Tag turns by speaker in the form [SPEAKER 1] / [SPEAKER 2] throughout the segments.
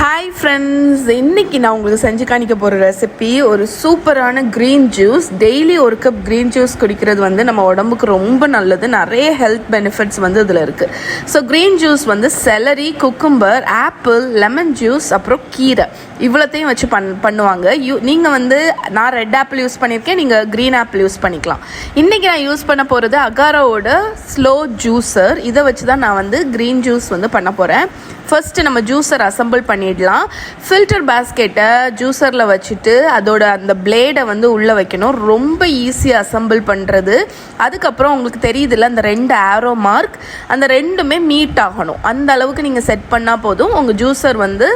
[SPEAKER 1] Hi friends, இன்றைக்கி நான் உங்களுக்கு செஞ்சு காணிக்க போகிற ரெசிபி ஒரு சூப்பரான க்ரீன் ஜூஸ். டெய்லி ஒரு கப் க்ரீன் ஜூஸ் குடிக்கிறது வந்து நம்ம உடம்புக்கு ரொம்ப நல்லது. நிறைய ஹெல்த் பெனிஃபிட்ஸ் வந்து இதில் இருக்குது. ஸோ க்ரீன் ஜூஸ் வந்து salary, cucumber, apple, lemon juice, அப்புறம் கீரை இவ்வளோத்தையும் வச்சு பண்ணுவாங்க. நீங்கள் வந்து நான் ரெட் ஆப்பிள் யூஸ் பண்ணியிருக்கேன், நீங்கள் க்ரீன் ஆப்பிள் யூஸ் பண்ணிக்கலாம். இன்றைக்கி நான் யூஸ் பண்ண போகிறது அகாரோவோட ஸ்லோ ஜூஸர். இதை வச்சு தான் நான் வந்து க்ரீன் ஜூஸ் வந்து பண்ண போகிறேன். ஃபர்ஸ்ட்டு நம்ம ஜூஸர் அசம்பிள் பண்ணிடலாம். ஃபில்டர் பேஸ்கெட்டை ஜூஸரில் வச்சுட்டு அதோட அந்த பிளேடை வந்து உள்ளே வைக்கணும். ரொம்ப ஈஸியாக அசம்பிள் பண்ணுறது. அதுக்கப்புறம் உங்களுக்கு தெரியுதுல்ல, அந்த 2 ஆரோ மார்க், அந்த ரெண்டுமே மீட் ஆகணும். அந்த அளவுக்கு நீங்கள் செட் பண்ணால் போதும், உங்கள் ஜூஸர் வந்து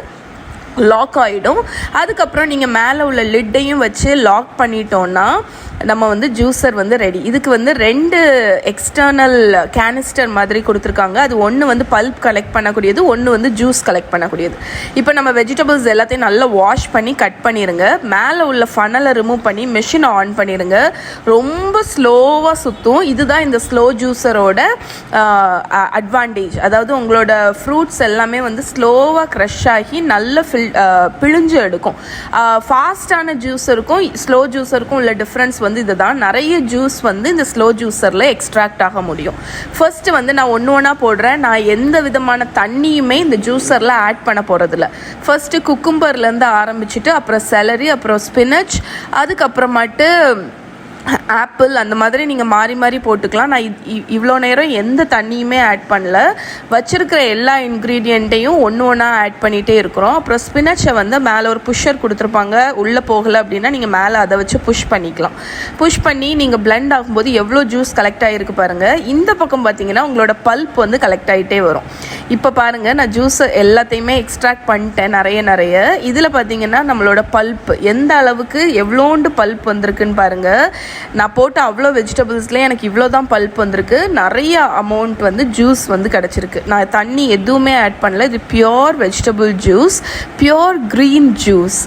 [SPEAKER 1] லாக் ஆகிடும். அதுக்கப்புறம் நீங்கள் மேலே உள்ள லிட்டையும் வச்சு லாக் பண்ணிட்டோன்னா நம்ம வந்து ஜூஸர் வந்து ரெடி. இதுக்கு வந்து 2 எக்ஸ்டர்னல் கேனிஸ்டர் மாதிரி கொடுத்துருக்காங்க. அது ஒன்று வந்து பல்ப் கலெக்ட் பண்ணக்கூடியது, ஒன்று வந்து ஜூஸ் கலெக்ட் பண்ணக்கூடியது. இப்போ நம்ம வெஜிடபிள்ஸ் எல்லாத்தையும் நல்லா வாஷ் பண்ணி கட் பண்ணிடுங்க. மேலே உள்ள ஃபனலை ரிமூவ் பண்ணி மெஷினை ஆன் பண்ணிடுங்க. ரொம்ப ஸ்லோவாக சுற்றும். இதுதான் இந்த ஸ்லோ ஜூஸரோட அட்வான்டேஜ். அதாவது உங்களோட ஃப்ரூட்ஸ் எல்லாமே வந்து ஸ்லோவாக க்ரஷ் ஆகி நல்ல பிழிஞ்சு எடுக்கும். ஃபாஸ்டான ஜூஸருக்கும் ஸ்லோ ஜூஸருக்கும் உள்ள டிஃப்ரென்ஸ் வந்து இதுதான். நிறைய ஜூஸ் வந்து இந்த ஸ்லோ ஜூஸரில் எக்ஸ்ட்ராக்ட் ஆக முடியும். ஃபர்ஸ்ட் வந்து நான் ஒன்றா போடுறேன். நான் எந்த விதமான தண்ணியுமே இந்த ஜூஸரில் ஆட் பண்ண போகிறதில்ல. ஃபர்ஸ்ட்டு குக்கும்பர்லேருந்து ஆரம்பிச்சுட்டு அப்புறம் செலரி, அப்புறம் ஸ்பினச், அதுக்கப்புறமாட்டு ஆப்பிள், அந்த மாதிரி நீங்கள் மாறி மாறி போட்டுக்கலாம். நான் இவ்வளோ நேரம் எந்த தண்ணியுமே ஆட் பண்ணல. வச்சுருக்கிற எல்லா இன்க்ரீடியண்ட்டையும் ஒன்றா ஆட் பண்ணிகிட்டே இருக்கிறோம். அப்புறம் ஸ்பினச்சை வந்து மேலே ஒரு புஷ்ஷர் கொடுத்துருப்பாங்க. உள்ளே போகலை அப்படின்னா நீங்கள் மேலே அதை வச்சு புஷ் பண்ணிக்கலாம். புஷ் பண்ணி நீங்கள் பிளெண்ட் ஆகும்போது எவ்வளோ ஜூஸ் கலெக்ட் ஆகிருக்கு பாருங்கள். இந்த பக்கம் பார்த்தீங்கன்னா உங்களோட பல்ப் வந்து கலெக்ட் ஆகிட்டே வரும். இப்போ பாருங்கள், நான் ஜூஸை எல்லாத்தையுமே எக்ஸ்ட்ராக்ட் பண்ணிட்டேன் நிறைய. இதில் பார்த்தீங்கன்னா நம்மளோட பல்ப் எந்த அளவுக்கு எவ்வளோண்டு பல்ப் வந்திருக்குன்னு பாருங்கள். நான் போட்ட அவ்வளோ வெஜிடபிள்ஸ்லேயே எனக்கு இவ்வளோ தான் பல்ப் வந்திருக்கு. நிறைய அமௌண்ட் வந்து ஜூஸ் வந்து கிடச்சிருக்கு. நான் தண்ணி எதுவுமே ஆட் பண்ணல. இது pure vegetable juice, pure green juice.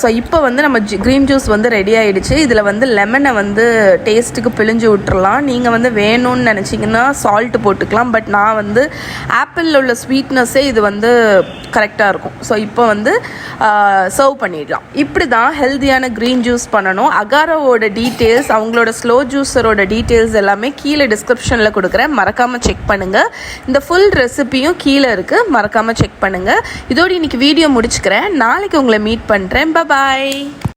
[SPEAKER 1] So இப்போ வந்து நம்ம க்ரீன் ஜூஸ் வந்து ரெடி ஆகிடுச்சு. இதில் வந்து லெமனை வந்து டேஸ்ட்டுக்கு பிழிஞ்சு விட்டுறலாம். நீங்கள் வந்து வேணும்னு நினச்சிங்கன்னா சால்ட்டு போட்டுக்கலாம். பட் நான் வந்து ஆப்பிளில் உள்ள ஸ்வீட்னஸ்ஸே இது வந்து கரெக்டாக இருக்கும். ஸோ இப்போ வந்து சர்வ் பண்ணிடலாம். இப்படி தான் ஹெல்த்தியான க்ரீன் ஜூஸ் பண்ணணும். அகாரோவோட டீட்டெயில்ஸ், அவங்களோட ஸ்லோ ஜூஸரோட டீட்டெயில்ஸ் எல்லாமே கீழே டிஸ்கிரிப்ஷனில் கொடுக்குறேன். மறக்காமல் செக் பண்ணுங்கள். இந்த ஃபுல் ரெசிபியும் கீழே இருக்குது, மறக்காமல் செக் பண்ணுங்கள். இதோடு இன்றைக்கி வீடியோ முடிச்சுக்கிறேன். நாளைக்கு உங்களை மீட் பண்ணுறேன். Bye bye.